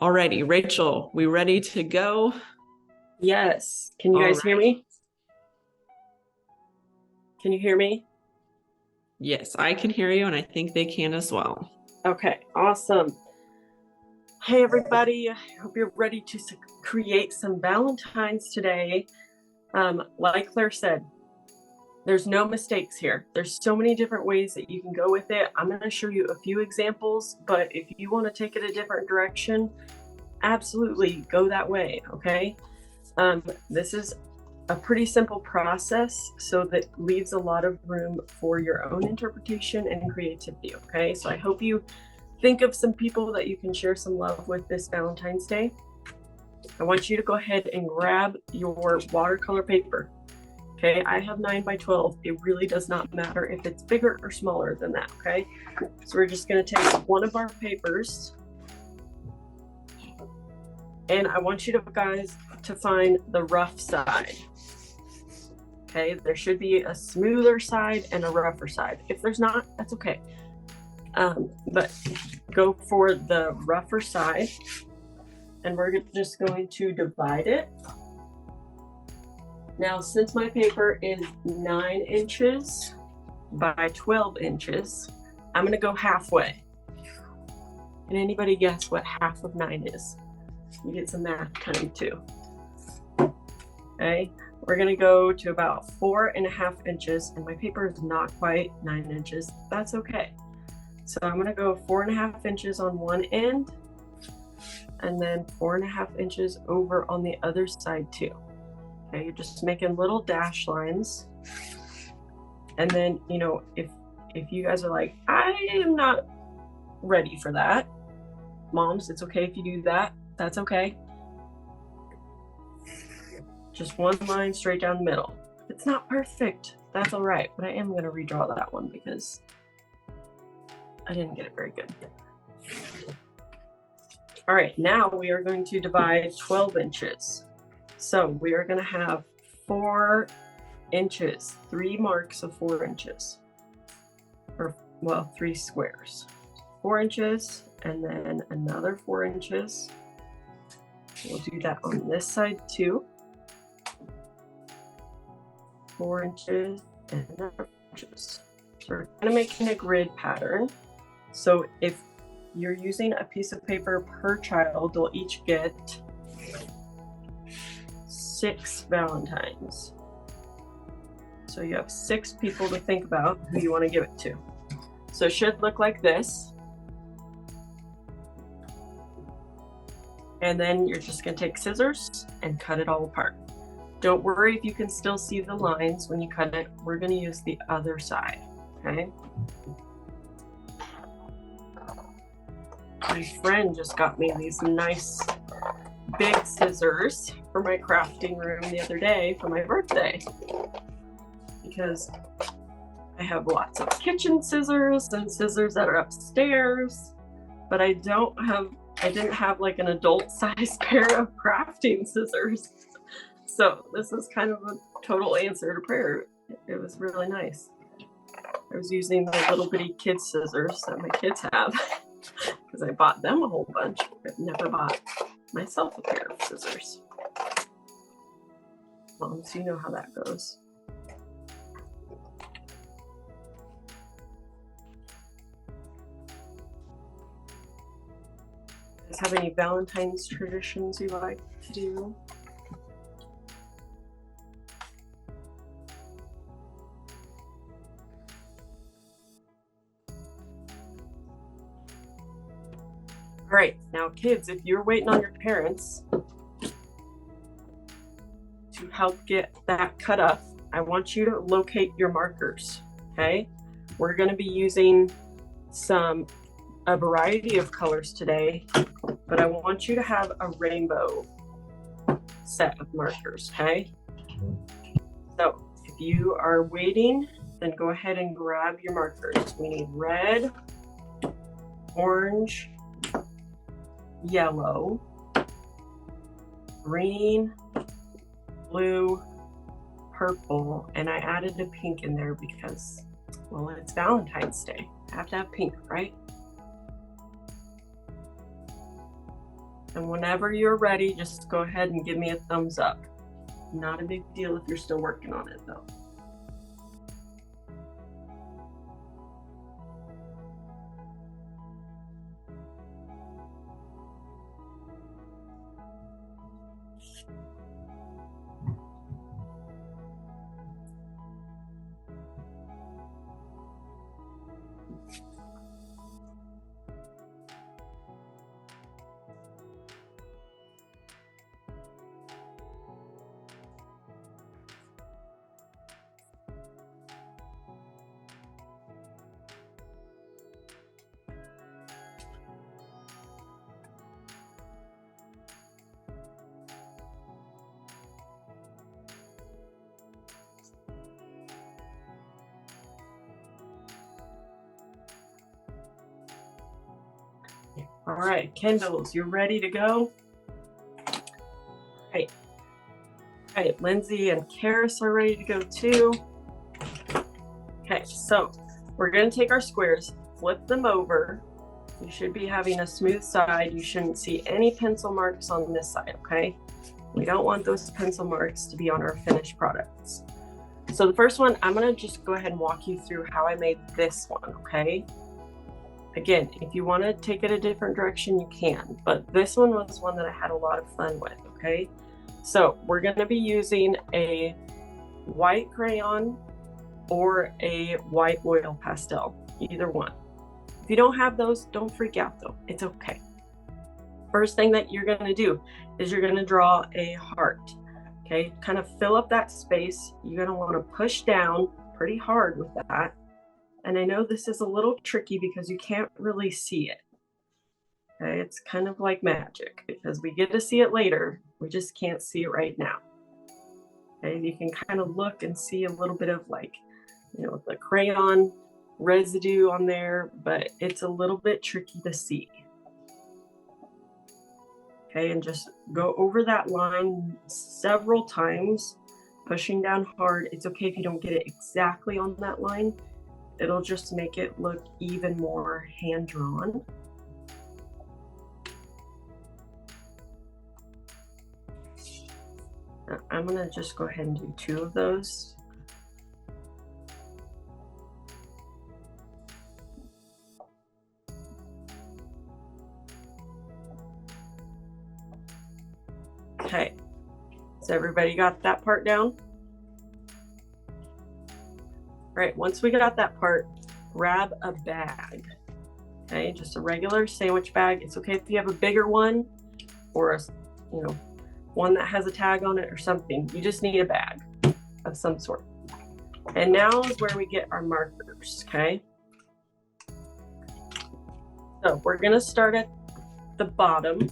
Alrighty, Rachel, we ready to go? Yes. Can you guys hear me? Can you hear me? Yes, I can hear you, and I think they can as well. Okay, awesome. Hey, everybody. I hope you're ready to create some Valentines today. Like Claire said, there's no mistakes here. There's so many different ways that you can go with it. I'm going to show you a few examples, but if you want to take it a different direction, absolutely go that way, okay? This is a pretty simple process, so that leaves a lot of room for your own interpretation and creativity, okay? So I hope you think of some people that you can share some love with this Valentine's Day. I want you to go ahead and grab your watercolor paper. Okay, I have 9 by 12. It really does not matter if it's bigger or smaller than that, okay? So we're just gonna take one of our papers, and I want you guys to find the rough side. Okay, there should be a smoother side and a rougher side. If there's not, that's okay. But go for the rougher side, and we're just going to divide it. Now, since my paper is 9 inches by 12 inches, I'm gonna go halfway. Can anybody guess what half of 9 is? You get some math time too. Okay, we're gonna go to about 4.5 inches, and my paper is not quite 9 inches. That's okay. So I'm gonna go 4.5 inches on one end, and then 4.5 inches over on the other side too. Okay, you're just making little dash lines. And then, you know, if you guys are like, I am not ready for that, moms, it's okay if you do that. That's okay. Just one line straight down the middle. It's not perfect, that's all right, but I am going to redraw that one because I didn't get it very good. All right, now we are going to divide 12 inches. So we are going to have 4 inches, 3 marks of 4 inches, or well, 3 squares. 4 inches, and then another 4 inches. We'll do that on this side too. 4 inches and another 4 inches. So we're kind of making a grid pattern. So if you're using a piece of paper per child, they'll each get 6 Valentines. So you have 6 people to think about who you want to give it to. So it should look like this. And then you're just going to take scissors and cut it all apart. Don't worry if you can still see the lines when you cut it. We're going to use the other side, okay? My friend just got me these nice big scissors for my crafting room the other day for my birthday, because I have lots of kitchen scissors and scissors that are upstairs, but I didn't have like an adult size pair of crafting scissors. So this is kind of a total answer to prayer. It was really nice. I was using the little bitty kid scissors that my kids have because I bought them a whole bunch, but never bought myself a pair of scissors. Moms, you know how that goes. You guys have any Valentine's traditions you like to do? All right, now kids, if you're waiting on your parents to help get that cut up, I want you to locate your markers, okay? We're gonna be using a variety of colors today, but I want you to have a rainbow set of markers, okay? So if you are waiting, then go ahead and grab your markers. We need red, orange, yellow, green, blue, purple, and I added a pink in there because, well, it's Valentine's Day. I have to have pink, right? And whenever you're ready, just go ahead and give me a thumbs up. Not a big deal if you're still working on it though. All right, Kendalls, you're ready to go? All right, Lindsay and Karis are ready to go too. Okay, so we're gonna take our squares, flip them over. You should be having a smooth side. You shouldn't see any pencil marks on this side, okay? We don't want those pencil marks to be on our finished products. So the first one, I'm gonna just go ahead and walk you through how I made this one, okay? Again, if you want to take it a different direction, you can, but this one was one that I had a lot of fun with, okay? So we're going to be using a white crayon or a white oil pastel, either one. If you don't have those, don't freak out though, it's okay. First thing that you're going to do is you're going to draw a heart, okay? Kind of fill up that space. You're going to want to push down pretty hard with that. And I know this is a little tricky because you can't really see it. Okay, it's kind of like magic because we get to see it later. We just can't see it right now. Okay, you can kind of look and see a little bit of like, you know, the crayon residue on there, but it's a little bit tricky to see. Okay, and just go over that line several times, pushing down hard. It's okay if you don't get it exactly on that line. It'll just make it look even more hand-drawn. I'm gonna just go ahead and do 2 of those. Okay, so everybody got that part down? Right, once we got that part, grab a bag, okay? Just a regular sandwich bag. It's okay if you have a bigger one or a, you know, one that has a tag on it or something. You just need a bag of some sort. And now is where we get our markers, okay? So we're gonna start at the bottom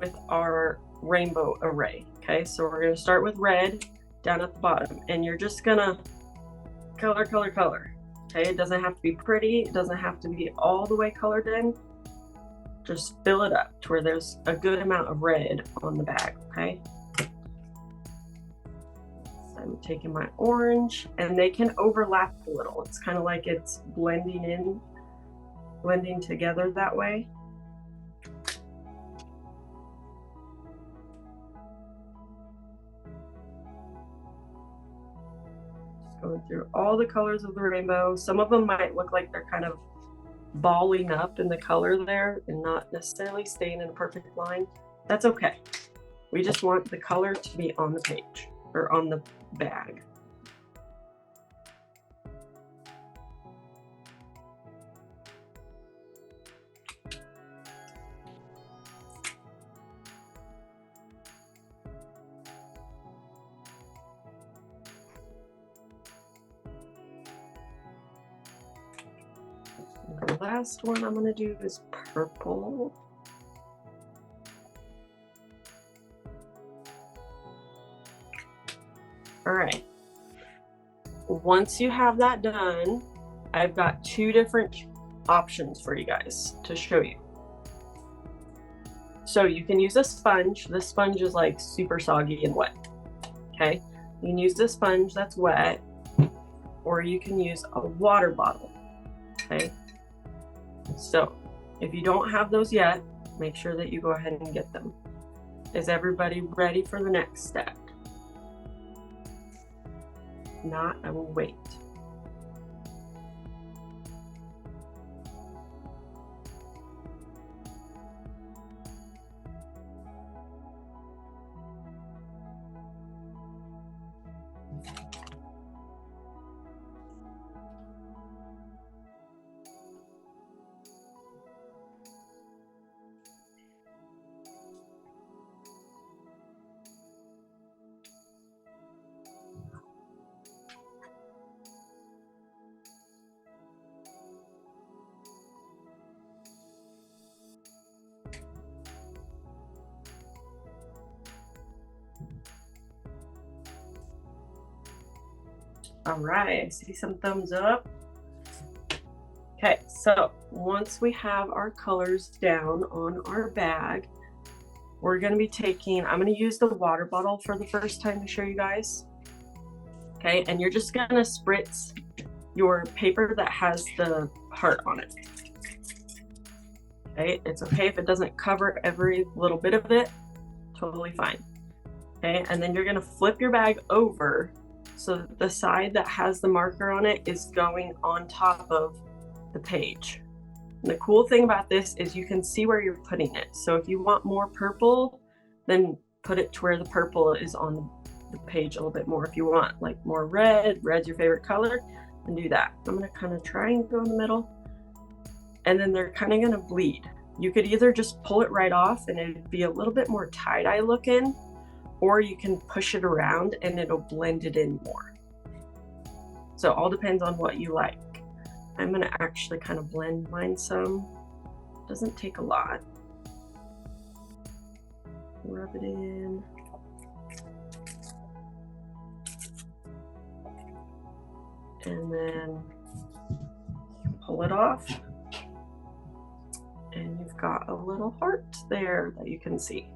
with our rainbow array, okay? So we're gonna start with red down at the bottom, and you're just gonna color, color, color. Okay, it doesn't have to be pretty. It doesn't have to be all the way colored in. Just fill it up to where there's a good amount of red on the bag, okay? So I'm taking my orange, and they can overlap a little. It's kind of like it's blending together that way. Going through all the colors of the rainbow. Some of them might look like they're kind of balling up in the color there and not necessarily staying in a perfect line. That's okay. We just want the color to be on the page or on the bag. The last one I'm going to do is purple. All right. Once you have that done, I've got 2 different options for you guys to show you. So you can use a sponge. This sponge is like super soggy and wet. Okay. You can use the sponge that's wet, or you can use a water bottle. Okay. So if you don't have those yet, make sure that you go ahead and get them. Is everybody ready for the next step? If not, I will wait. All right, I see some thumbs up. Okay, so once we have our colors down on our bag, we're gonna be I'm gonna use the water bottle for the first time to show you guys. Okay, and you're just gonna spritz your paper that has the heart on it. Okay, it's okay if it doesn't cover every little bit of it, totally fine. Okay, and then you're gonna flip your bag over so that the side that has the marker on it is going on top of the page. And the cool thing about this is you can see where you're putting it. So if you want more purple, then put it to where the purple is on the page a little bit more. If you want like more red, red's your favorite color, then do that. I'm gonna kind of try and go in the middle, and then they're kind of gonna bleed. You could either just pull it right off and it'd be a little bit more tie-dye looking, or you can push it around and it'll blend it in more. So all depends on what you like. I'm gonna actually kind of blend mine some. Doesn't take a lot. Rub it in. And then pull it off. And you've got a little heart there that you can see.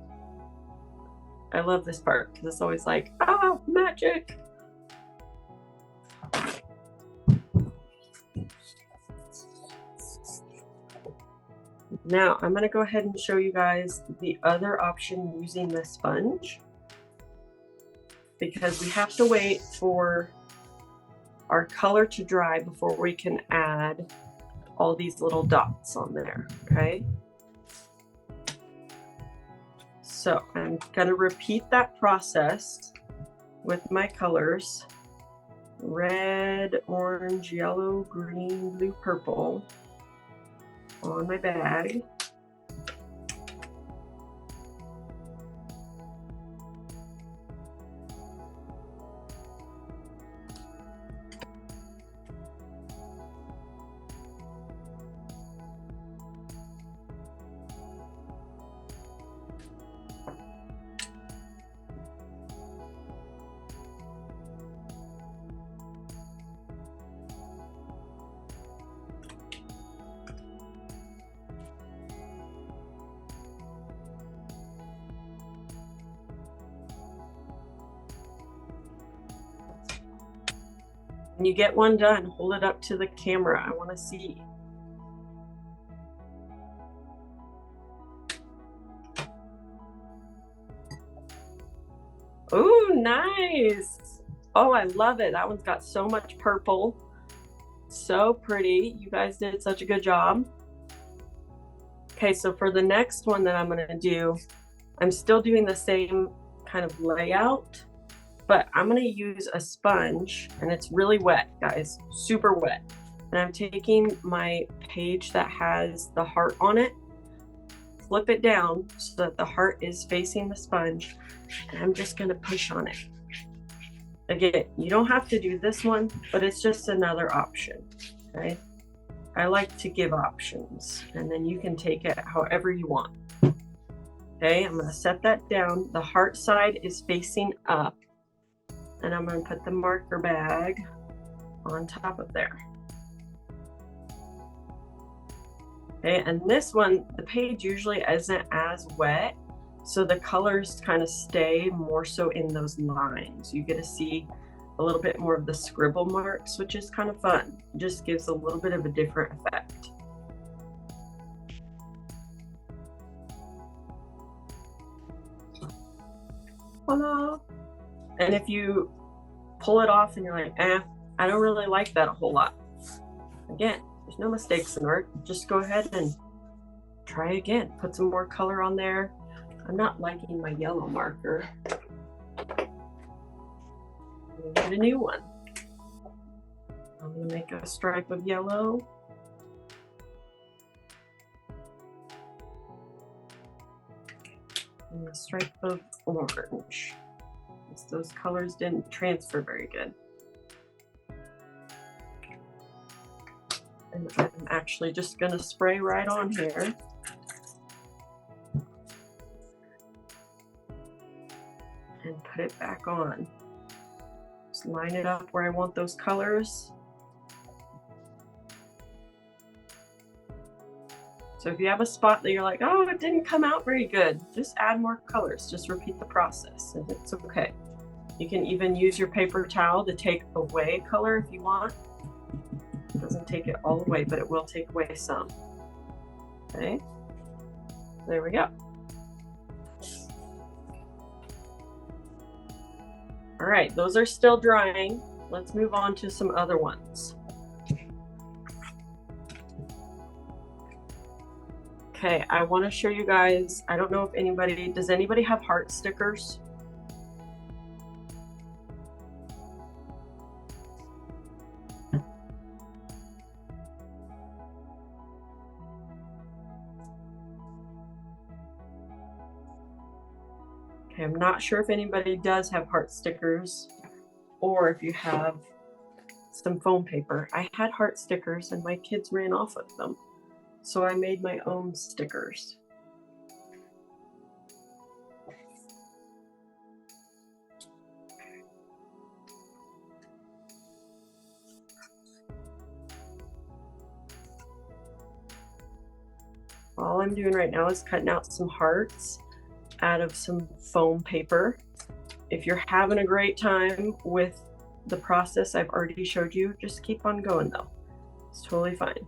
I love this part because it's always like, ah, magic. Now I'm going to go ahead and show you guys the other option using the sponge, because we have to wait for our color to dry before we can add all these little dots on there, okay? So I'm gonna repeat that process with my colors: red, orange, yellow, green, blue, purple on my bag. When you get one done, hold it up to the camera. I want to see. Oh, nice. Oh, I love it. That one's got so much purple. So pretty. You guys did such a good job. Okay, so for the next one that I'm going to do, I'm still doing the same kind of layout, but I'm going to use a sponge, and it's really wet, guys, super wet. And I'm taking my page that has the heart on it, flip it down so that the heart is facing the sponge, and I'm just going to push on it. Again, you don't have to do this one, but it's just another option, okay? I like to give options, and then you can take it however you want. Okay, I'm going to set that down. The heart side is facing up, and I'm going to put the marker bag on top of there. Okay, and this one, the page usually isn't as wet, so the colors kind of stay more so in those lines. You get to see a little bit more of the scribble marks, which is kind of fun. It just gives a little bit of a different effect. voila. And if you pull it off and you're like, I don't really like that a whole lot. Again, there's no mistakes in art. Just go ahead and try again. Put some more color on there. I'm not liking my yellow marker. I'm gonna get a new one. I'm gonna make a stripe of yellow. And a stripe of orange. Those colors didn't transfer very good. And I'm actually just gonna spray right on here. And put it back on. Just line it up where I want those colors. So if you have a spot that you're like, oh, it didn't come out very good, just add more colors. Just repeat the process and it's okay. You can even use your paper towel to take away color if you want. It doesn't take it all away, but it will take away some. Okay, there we go. All right, those are still drying. Let's move on to some other ones. Okay, I want to show you guys, I don't know if anybody, does anybody have heart stickers? Okay, I'm not sure if anybody does have heart stickers or if you have some foam paper. I had heart stickers and my kids ran off with them. So I made my own stickers. All I'm doing right now is cutting out some hearts out of some foam paper. If you're having a great time with the process I've already showed you, just keep on going though. It's totally fine.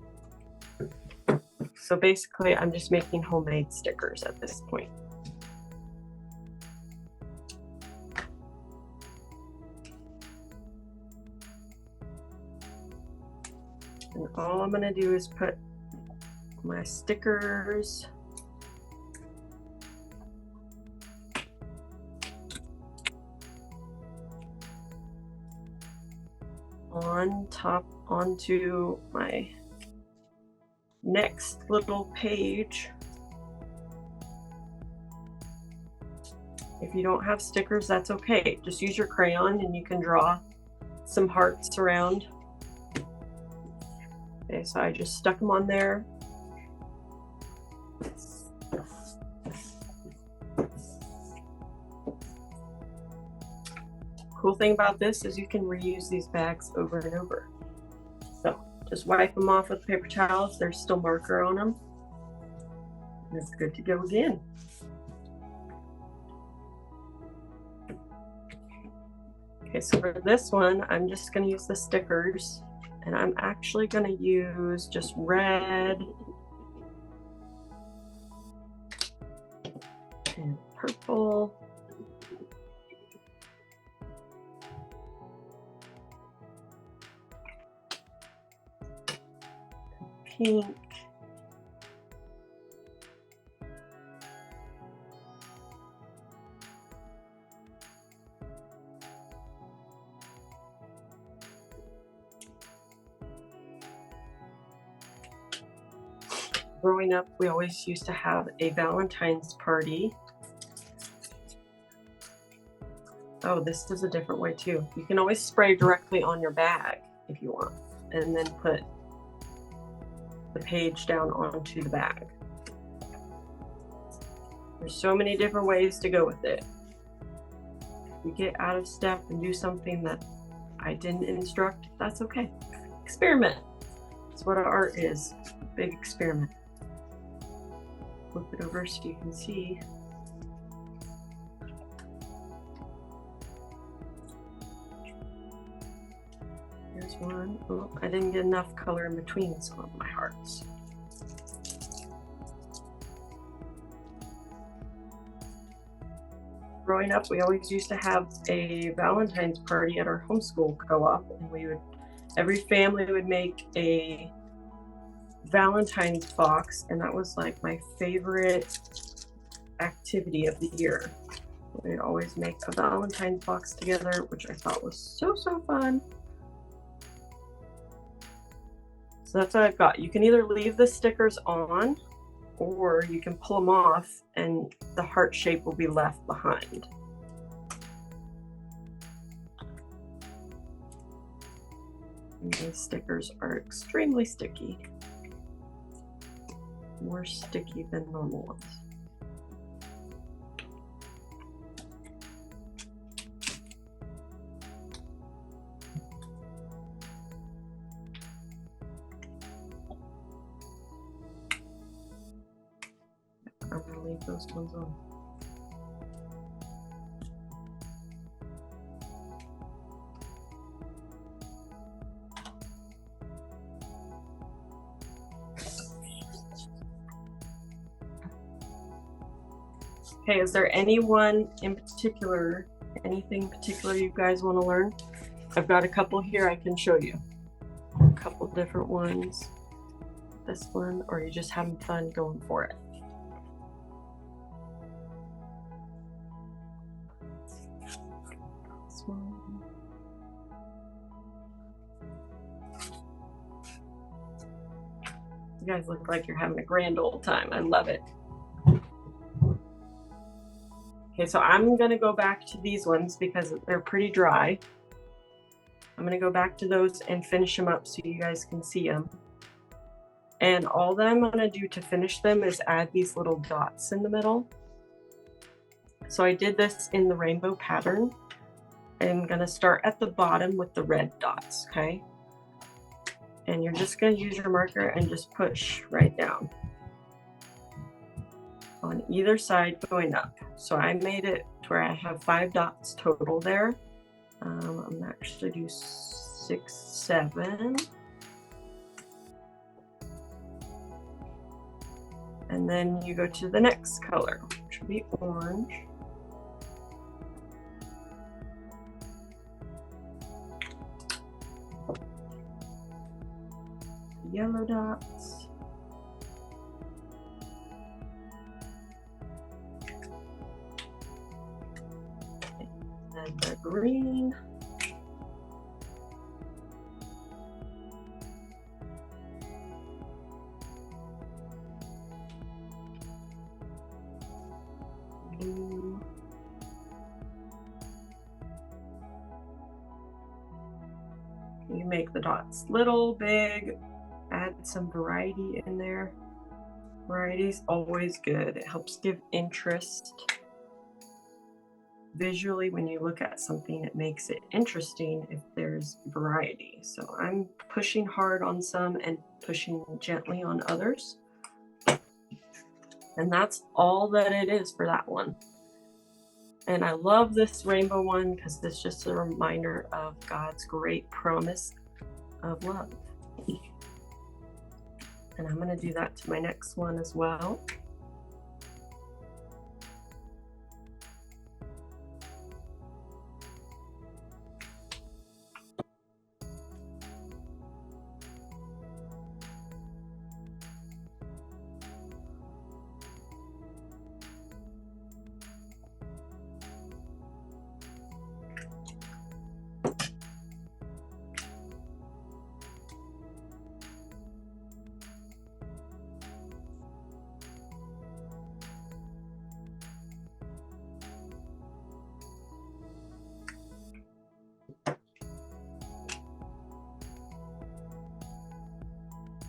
So basically, I'm just making homemade stickers at this point. And all I'm going to do is put my stickers on top onto my next little page. If you don't have stickers, that's okay. Just use your crayon and you can draw some hearts around. Okay, so I just stuck them on there. Cool thing about this is you can reuse these bags over and over. So just wipe them off with paper towels. There's still marker on them. And it's good to go again. Okay, so for this one, I'm just going to use the stickers. And I'm actually going to use just red and purple. Pink. Growing up, we always used to have a Valentine's party. Oh, this is a different way too. You can always spray directly on your bag if you want, and then put the page down onto the bag. There's so many different ways to go with it. If you get out of step and do something that I didn't instruct, that's okay. Experiment. That's what art is. A big experiment. Flip it over so you can see. Here's one. Oh, I didn't get enough color in between some of my hearts. growing up, we always used to have a Valentine's party at our homeschool co-op, and every family would make a Valentine's box, and that was like my favorite activity of the year. We'd always make a Valentine's box together, which I thought was so fun. So that's what I've got. You can either leave the stickers on, or you can pull them off and the heart shape will be left behind. And these stickers are extremely sticky. More sticky than normal ones. I'm going to leave those ones on. Okay, is there anyone in particular, anything particular you guys want to learn? I've got a couple here I can show you. A couple different ones. This one, or you're just having fun going for it. This one. You guys look like you're having a grand old time. I love it. Okay, so I'm gonna go back to these ones because they're pretty dry. I'm gonna go back to those and finish them up so you guys can see them. And all that I'm gonna do to finish them is add these little dots in the middle. So I did this in the rainbow pattern. I'm gonna start at the bottom with the red dots, okay? And you're just gonna use your marker and just push right down on either side going up. So I made it to where I have 5 dots total there. I'm gonna actually do 6, 7. And then you go to the next color, which would be orange. Yellow dots. And the green. Blue. You make the dots little, big, add some variety in there. Variety is always good. It helps give interest. Visually, when you look at something, it makes it interesting if there's variety. So I'm pushing hard on some and pushing gently on others. And that's all that it is for that one. And I love this rainbow one because it's just a reminder of God's great promise of love. And I'm going to do that to my next one as well.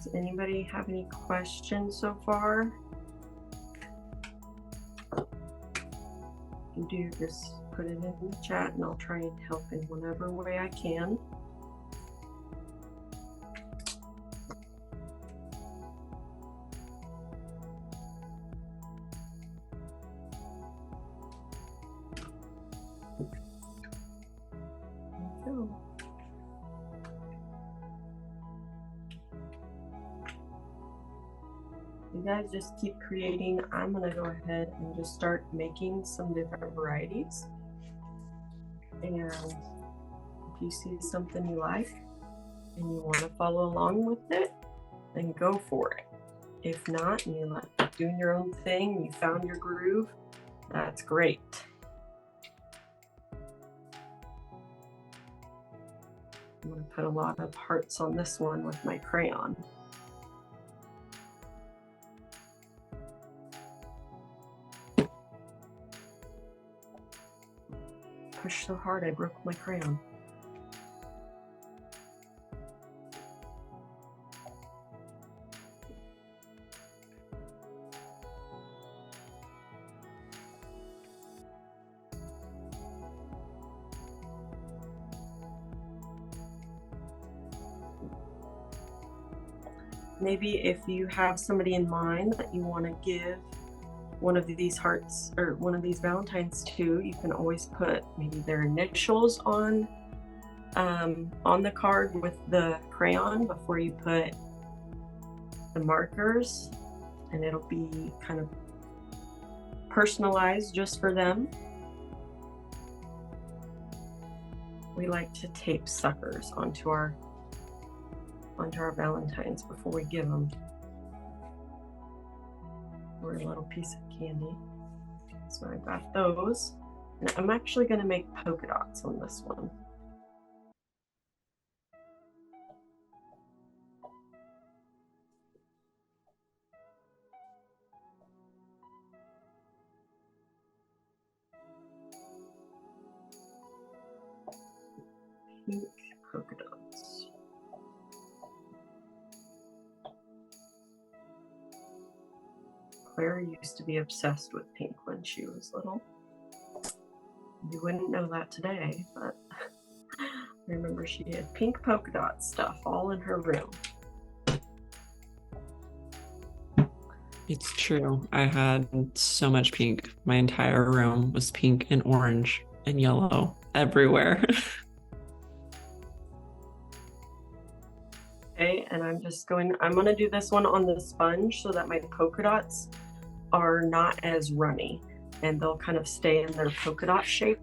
Does anybody have any questions so far? You do just put it in the chat and I'll try and help in whatever way I can. There we go. You guys just keep creating. I'm gonna go ahead and just start making some different varieties. And if you see something you like and you want to follow along with it, then go for it. If not, and you're like doing your own thing, you found your groove, that's great. I'm going to put a lot of hearts on this one with my crayon. Pushed so hard I broke my crayon. Maybe if you have somebody in mind that you want to give one of these hearts or one of these Valentines to, you can always put maybe their initials on the card with the crayon before you put the markers, and it'll be kind of personalized just for them. We like to tape suckers onto our Valentines before we give them, or a little piece of candy. So I got those, and I'm actually going to make polka dots on this one. Pink polka dots. Claire used to be obsessed with pink when she was little. You wouldn't know that today, but I remember she had pink polka dot stuff all in her room. It's true. I had so much pink. My entire room was pink and orange and yellow everywhere. Okay, and I'm going to do this one on the sponge so that my polka dots are not as runny and they'll kind of stay in their polka dot shape.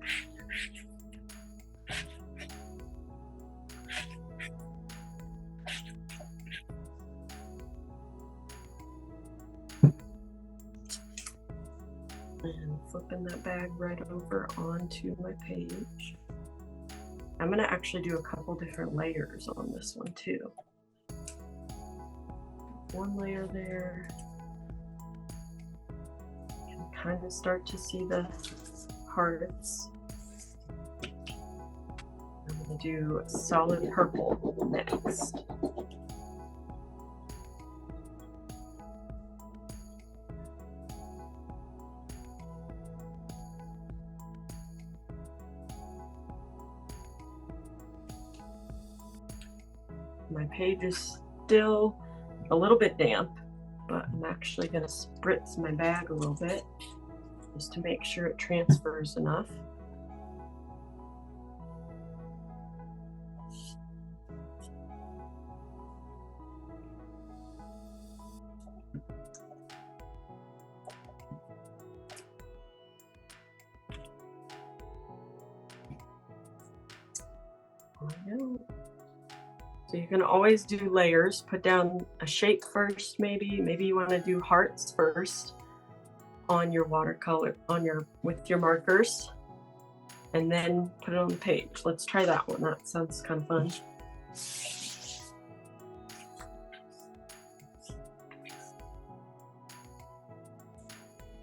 And flipping that bag right over onto my page. I'm going to actually do a couple different layers on this one too. One layer there. You can kind of start to see the hearts. I'm going to do solid purple next. My page is still a little bit damp, but I'm actually going to spritz my bag a little bit just to make sure it transfers enough. So you can always do layers, put down a shape first, maybe you want to do hearts first on your watercolor, with your markers, and then put it on the page. Let's try that one. That sounds kind of fun.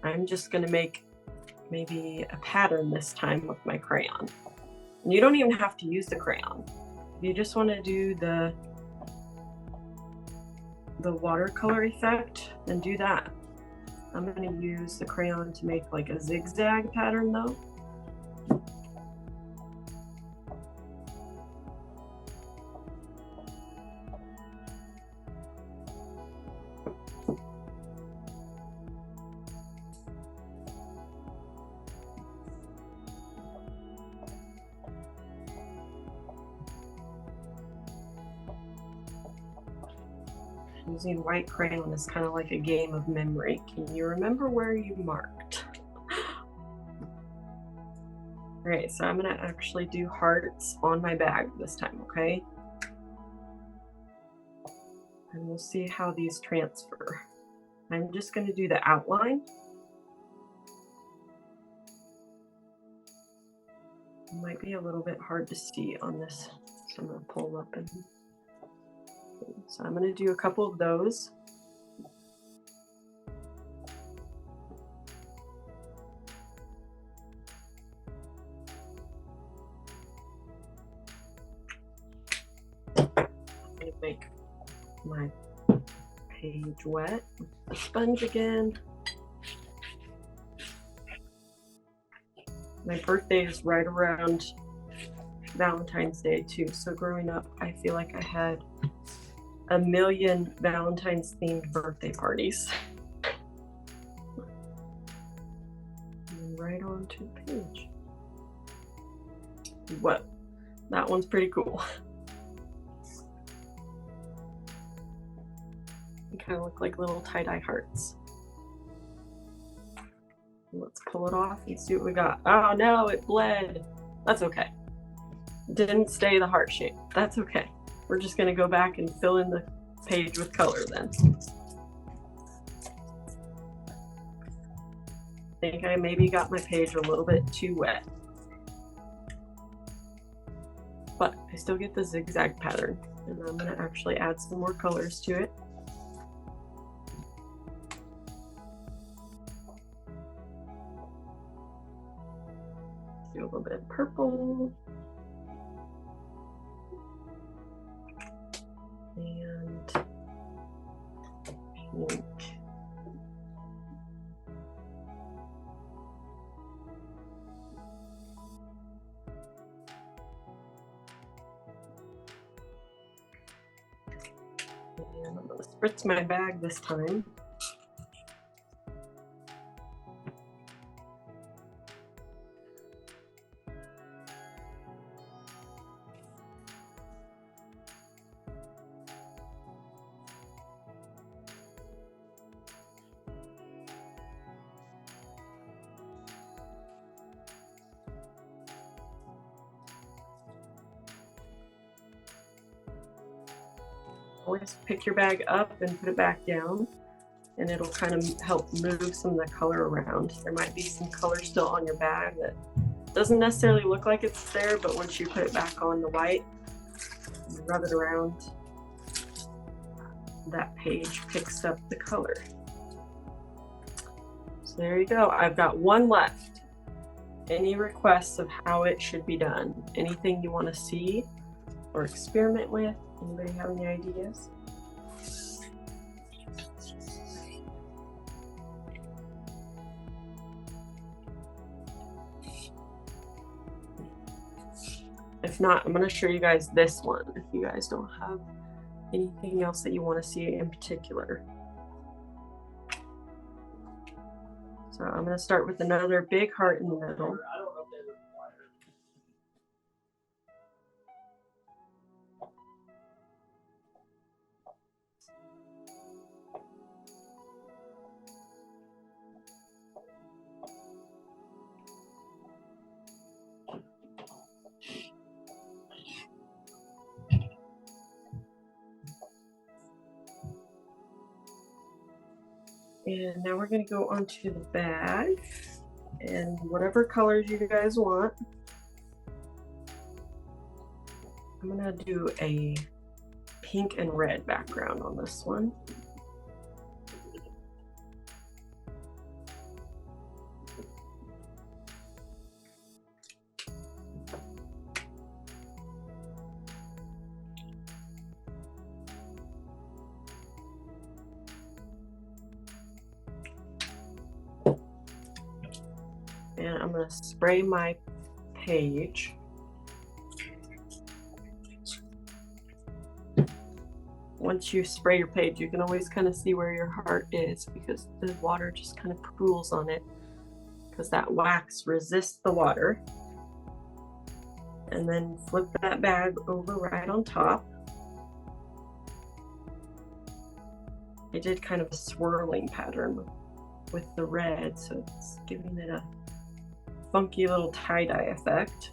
I'm just going to make maybe a pattern this time with my crayon. And you don't even have to use the crayon. If you just want to do the watercolor effect, then do that. I'm going to use the crayon to make like a zigzag pattern though. Using white crayon is kind of like a game of memory. Can you remember where you marked? All right, so I'm gonna actually do hearts on my bag this time, okay? And we'll see how these transfer. I'm just gonna do the outline. It might be a little bit hard to see on this, so I'm gonna pull up and so I'm gonna do a couple of those. I'm gonna make my page wet with the sponge again. My birthday is right around Valentine's Day too, so growing up I feel like I had a million Valentine's themed birthday parties. And right onto the page. What? That one's pretty cool. They kind of look like little tie-dye hearts. Let's pull it off and see what we got. Oh no, it bled. That's okay. Didn't stay the heart shape. That's okay. We're just gonna go back and fill in the page with color then. I think I maybe got my page a little bit too wet. But I still get the zigzag pattern. And I'm gonna actually add some more colors to it. Do a little bit of purple. And pink. And I'm going to spritz my bag this time. Always pick your bag up and put it back down, and it'll kind of help move some of the color around. There might be some color still on your bag that doesn't necessarily look like it's there, but once you put it back on the white, you rub it around, that page picks up the color. So there you go. I've got one left. Any requests of how it should be done? Anything you want to see or experiment with? Anybody have any ideas? If not, I'm going to show you guys this one if you guys don't have anything else that you want to see in particular. So I'm going to start with another big heart in the middle. And now we're going to go onto the bag and whatever colors you guys want. I'm going to do a pink and red background on this one. And I'm going to spray my page. Once you spray your page, you can always kind of see where your heart is because the water just kind of pools on it because that wax resists the water. And then flip that bag over right on top. I did kind of a swirling pattern with the red, so it's giving it a funky little tie-dye effect.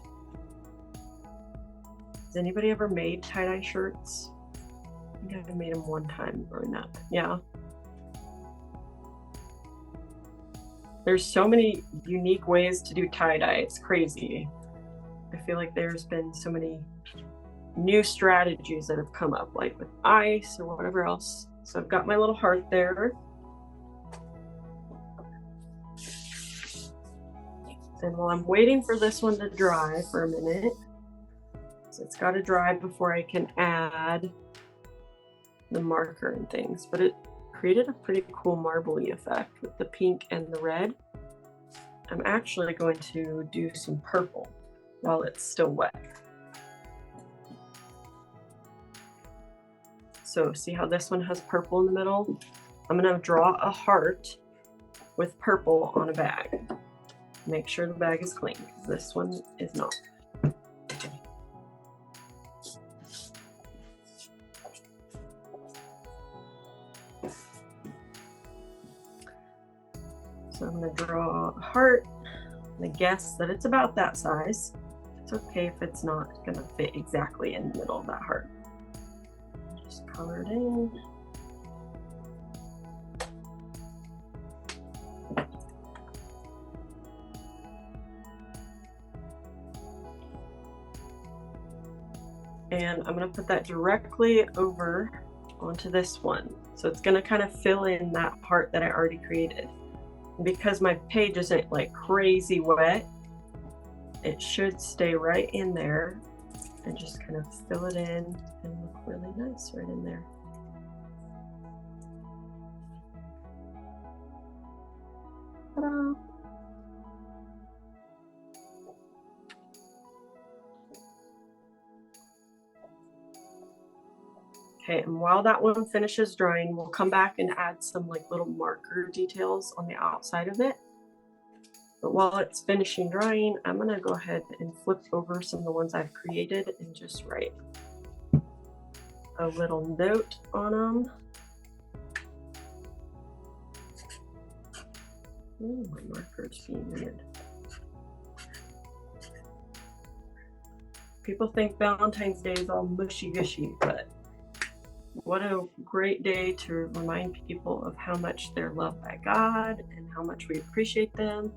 Has anybody ever made tie-dye shirts? I think I made them one time growing up. Yeah. There's so many unique ways to do tie-dye. It's crazy. I feel like there's been so many new strategies that have come up, like with ice or whatever else. So I've got my little heart there. And while I'm waiting for this one to dry for a minute, so it's got to dry before I can add the marker and things, but it created a pretty cool marbly effect with the pink and the red. I'm actually going to do some purple while it's still wet. So see how this one has purple in the middle? I'm going to draw a heart with purple on a bag. Make sure the bag is clean, because this one is not. So I'm going to draw a heart. I'm going to guess that it's about that size. It's okay if it's not going to fit exactly in the middle of that heart. Just color it in. And I'm going to put that directly over onto this one. So it's going to kind of fill in that heart that I already created. And because my page isn't like crazy wet, it should stay right in there and just kind of fill it in and look really nice right in there. Ta-da! Okay, and while that one finishes drying, we'll come back and add some like little marker details on the outside of it. But while it's finishing drying, I'm gonna go ahead and flip over some of the ones I've created and just write a little note on them. Ooh, my marker's being weird. People think Valentine's Day is all mushy-gushy, but what a great day to remind people of how much they're loved by God and how much we appreciate them.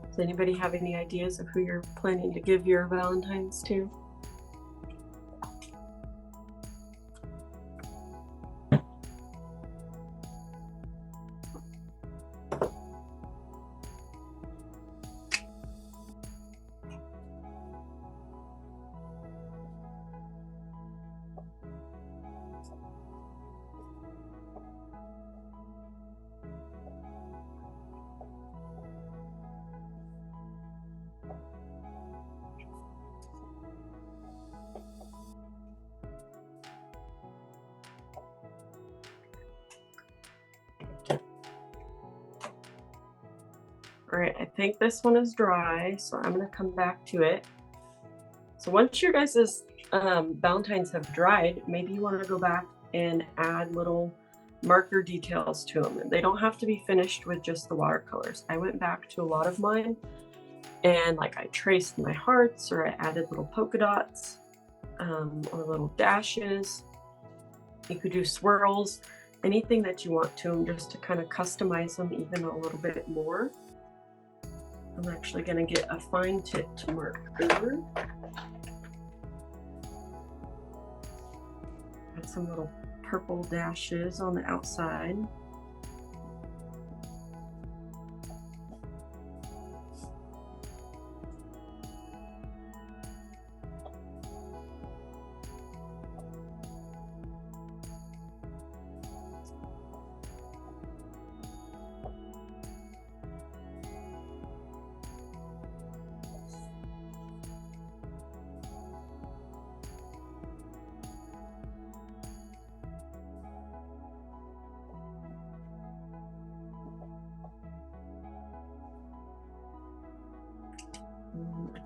Does anybody have any ideas of who you're planning to give your Valentines to? All right, I think this one is dry, so I'm gonna come back to it. So once your guys' Valentines have dried, maybe you wanna go back and add little marker details to them. They don't have to be finished with just the watercolors. I went back to a lot of mine and like I traced my hearts, or I added little polka dots or little dashes. You could do swirls, anything that you want to them, just to kind of customize them even a little bit more. I'm actually going to get a fine tipped marker. Add some little purple dashes on the outside.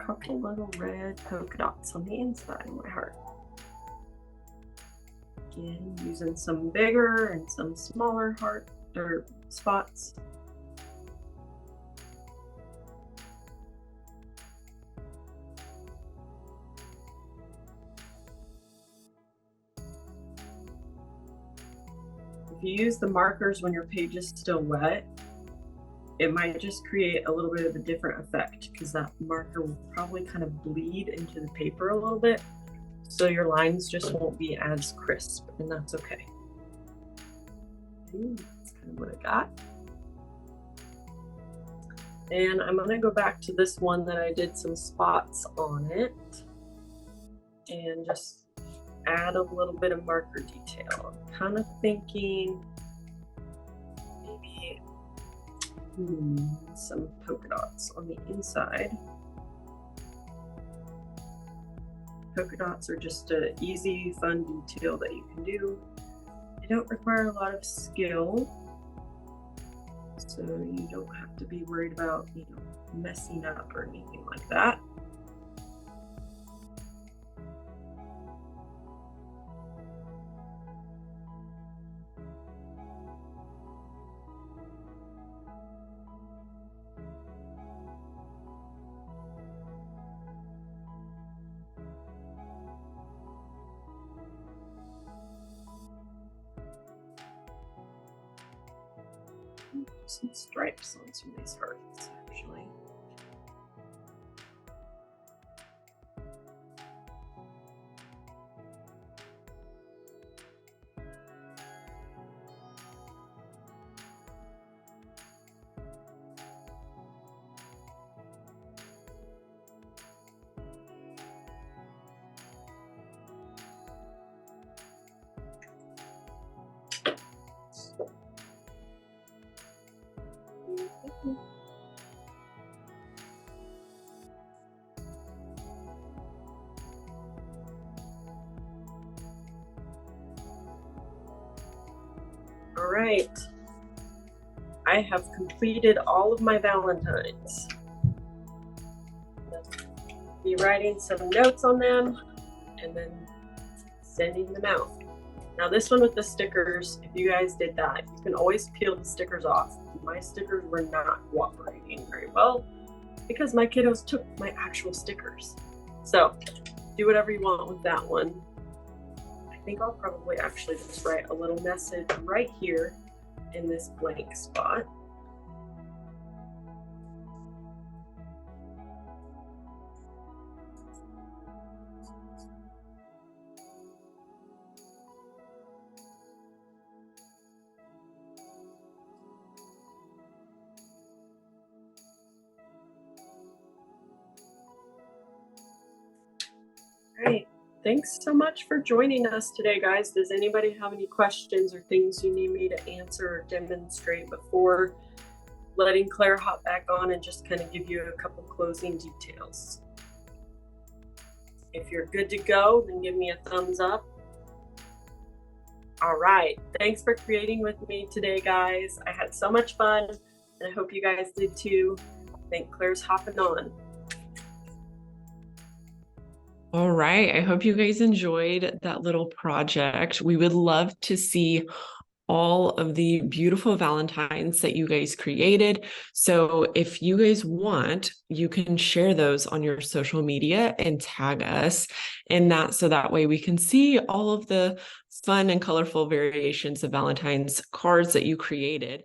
couple little red polka dots on the inside of my heart. Again, using some bigger and some smaller heart or spots. If you use the markers when your page is still wet, it might just create a little bit of a different effect because that marker will probably kind of bleed into the paper a little bit. So your lines just won't be as crisp, and that's okay. That's kind of what I got. And I'm gonna go back to this one that I did some spots on it and just add a little bit of marker detail. I'm kind of thinking maybe some polka dots on the inside. Polka dots are just an easy, fun detail that you can do. They don't require a lot of skill, so you don't have to be worried about, messing up or anything like that. Some stripes on some of these hearts, actually. All right, I have completed all of my Valentines. Be writing some notes on them and then sending them out. Now this one with the stickers, if you guys did that, you can always peel the stickers off. My stickers were not cooperating very well because my kiddos took my actual stickers. So do whatever you want with that one. I think I'll probably actually just write a little message right here in this blank spot. All right. Thanks so much for joining us today, guys. Does anybody have any questions or things you need me to answer or demonstrate before letting Claire hop back on and just kind of give you a couple closing details? If you're good to go, then give me a thumbs up. All right. Thanks for creating with me today, guys. I had so much fun, and I hope you guys did too. I think Claire's hopping on. All right. I hope you guys enjoyed that little project. We would love to see all of the beautiful Valentines that you guys created. So if you guys want, you can share those on your social media and tag us in that, so that way we can see all of the fun and colorful variations of Valentine's cards that you created.